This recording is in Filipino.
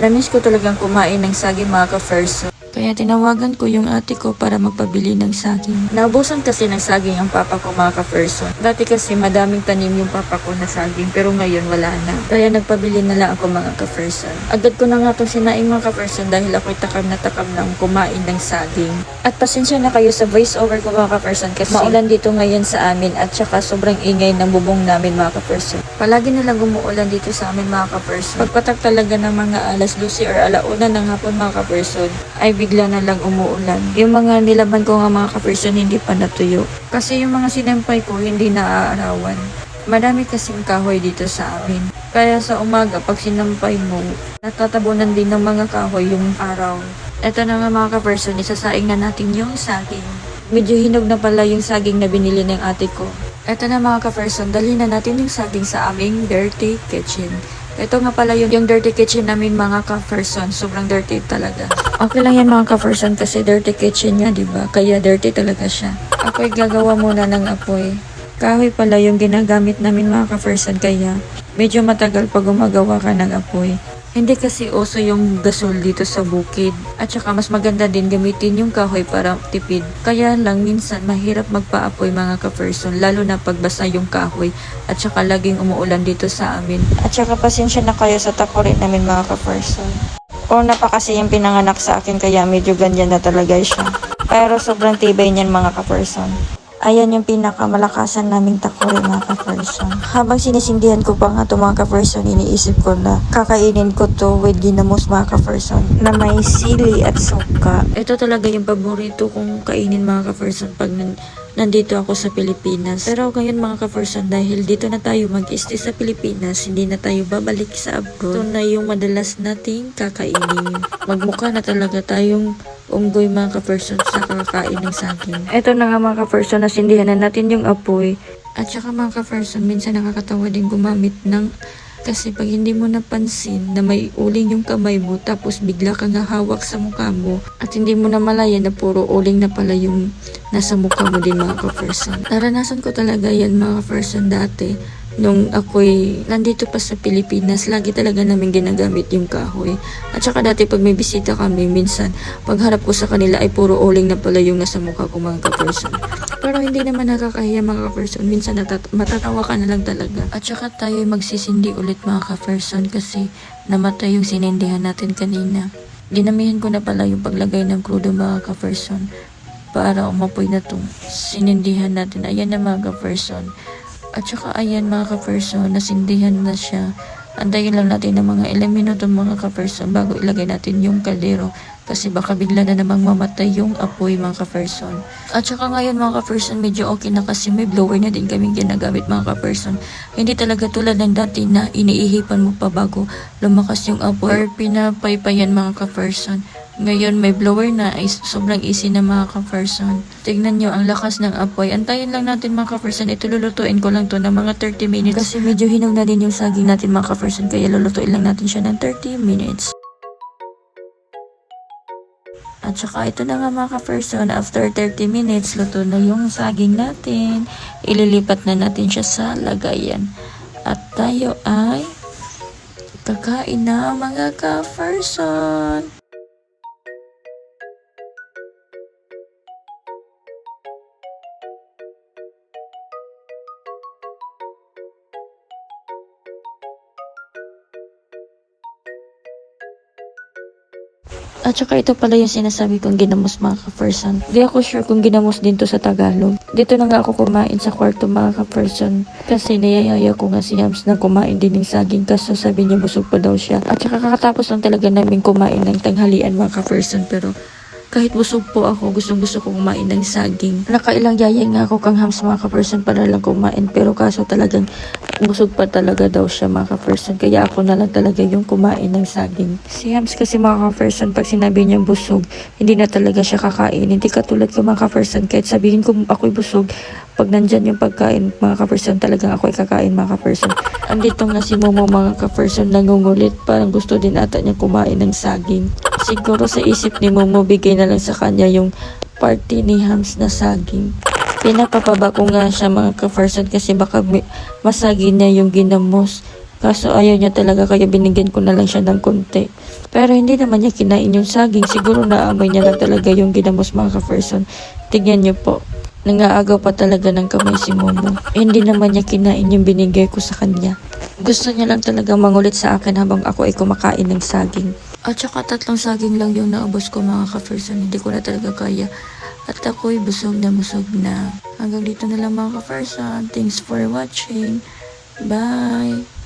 Namiss ko talagang kumain ng saging mga ka-first. Kaya tinawagan ko yung ate ko para magpabili ng saging. Naubusan kasi ng saging ang papa ko mga ka-person. Dati kasi madaming tanim yung papa ko na saging pero ngayon wala na. Kaya nagpabili na lang ako mga ka-person. Agad ko na nga itong sinaing mga ka-person dahil ako'y takam ng kumain ng saging. At pasensya na kayo sa voice over ko mga ka-person kasi maulan dito ngayon sa amin at saka sobrang ingay ng bubong namin mga ka-person. Palagi na lang umuulan dito sa amin mga ka-person. Pagpatak talaga ng mga alas 12 or alauna ng hapon mga ka-person ay bigla na lang umuulan. Yung mga nilaban ko nga mga ka-person hindi pa natuyo. Kasi yung mga sinampay ko hindi naaarawan. Madami kasing kahoy dito sa amin. Kaya sa umaga pag sinampay mo, natatabunan din ng mga kahoy yung araw. Eto na nga mga ka-person, isasaing na natin yung saging. Medyo hinog na pala yung saging na binili ng ate ko. Eto na mga ka-person, dalhin na natin yung saging sa aming dirty kitchen. Ito nga pala yung dirty kitchen namin mga ka-person. Sobrang dirty talaga. Okay lang yan mga ka-person kasi dirty kitchen niya, diba? Kaya dirty talaga siya. Ako'y gagawa muna ng apoy. Kahoy pala yung ginagamit namin mga ka-person kaya medyo matagal pag gumagawa ka ng apoy. Hindi kasi uso yung gasol dito sa bukid. At saka mas maganda din gamitin yung kahoy para tipid. Kaya lang minsan mahirap magpaapoy mga ka-person. Lalo na pagbasa yung kahoy. At saka laging umuulan dito sa amin. At saka pasensya na kayo sa takurin namin mga ka-person. Una pa kasi yung pinanganak sa akin kaya medyo ganyan na talaga siya. Pero sobrang tibay niyan mga ka-person. Ayan yung pinakamalakasan naming takuri mga ka-person. Habang sinisindihan ko pa nga ito mga ka-person, iniisip ko na kakainin ko to with ginamos mga ka-person na may sili at suka. Ito talaga yung paborito kong kainin mga ka-person pag nandito ako sa Pilipinas. Pero ngayon mga ka-person, dahil dito na tayo mag-stay sa Pilipinas, hindi na tayo babalik sa abroad. Ito na yung madalas nating kakainin. Magmukha na talaga tayong unggoy mga ka-person sa kakain ng saging. Ito na nga mga ka-person, nasindihan na natin yung apoy. At saka mga ka-person, minsan nakakatawa din gumamit ng kasi pag hindi mo napansin na may uling yung kamay mo tapos bigla kang hahawak sa mukha mo at hindi mo na malaya na puro uling na pala yung nasa mukha mo din mga ka-person. Naranasan ko talaga yan mga ka-person dati. Nung ako'y nandito pa sa Pilipinas, lagi talaga namin ginagamit yung kahoy. At saka dati pag may bisita kami, minsan pagharap ko sa kanila ay puro uling na pala yung nasa mukha ko mga ka-person. Pero hindi naman nakakahiya mga ka-person. Minsan matatawa ka na lang talaga. At saka tayo magsisindi ulit mga ka-person kasi namatay yung sinindihan natin kanina. Dinamihan ko na pala yung paglagay ng krudo mga ka-person para umapoy na tong sinindihan natin. Ayan na mga ka-person. At saka ayan mga ka-person, nasindihan na siya. Antayin lang natin ng mga ilang minuto mga ka-person bago ilagay natin yung kaldero. Kasi baka bigla na namang mamatay yung apoy mga ka-person. At saka ngayon mga ka-person, medyo okay na kasi may blower na din kaming ginagamit mga ka-person. Hindi talaga tulad ng dati na iniihipan mo pa bago lumakas yung apoy or pinapaypayan mga ka-person. Ngayon may blower na ay sobrang easy na mga ka-person. Tignan nyo ang lakas ng apoy. Antayin lang natin mga ka-person. Ito lulutuin ko lang to ng mga 30 minutes. Kasi medyo hinog na din yung saging natin mga ka-person. Kaya lulutuin lang natin siya ng 30 minutes. At saka ito na nga mga ka-person. After 30 minutes, luto na yung saging natin. Ililipat na natin siya sa lagayan. At tayo ay kakain na mga ka-person. At saka ito pala yung sinasabi kong ginamos mga ka-person. Di ako sure kung ginamos din to sa Tagalog. Dito na nga ako kumain sa kwarto mga ka-person. Kasi niyayaya ko nga si Hams na kumain din ng saging. Kaso sabi niya busog pa daw siya. At saka kakatapos lang talaga namin kumain ng tanghalian mga ka-person. Pero kahit busog po ako, gusto ko kumain ng saging. Nakailang yaya nga ako kang Hams mga ka-person para lang kumain. Pero kaso talagang busog pa talaga daw siya mga ka-person. Kaya ako na lang talaga yung kumain ng saging. Si Hams kasi mga ka-person, pag sinabi niya busog, hindi na talaga siya kakain. Hindi katulad ko mga ka-person, kahit sabihin ko ako'y busog, pag nandyan yung pagkain mga ka-person, talagang ako'y kakain mga ka-person. Andito nga si Momo mga ka-person, nangungulit. Parang gusto din ata niya kumain ng saging. Siguro sa isip ni Momo, bigay na lang sa kanya yung party ni Hams na saging. Pinapapaba ko nga siya mga ka-person kasi baka masagi niya yung ginamos. Kaso ayaw niya talaga kaya binigyan ko na lang siya ng konti. Pero hindi naman niya kinain yung saging. Siguro naamoy niya lang talaga yung ginamos mga ka-person. Tignan niyo po. Nangaagaw pa talaga ng kamay si Momo. Hindi naman niya kinain yung binigay ko sa kanya. Gusto niya lang talaga mangulit sa akin habang ako ay kumakain ng saging. At saka 3 saging lang yung naubos ko mga ka-person. Hindi ko na talaga kaya. At ako'y busog na busog na. Hanggang dito na lang mga ka-person. Thanks for watching. Bye!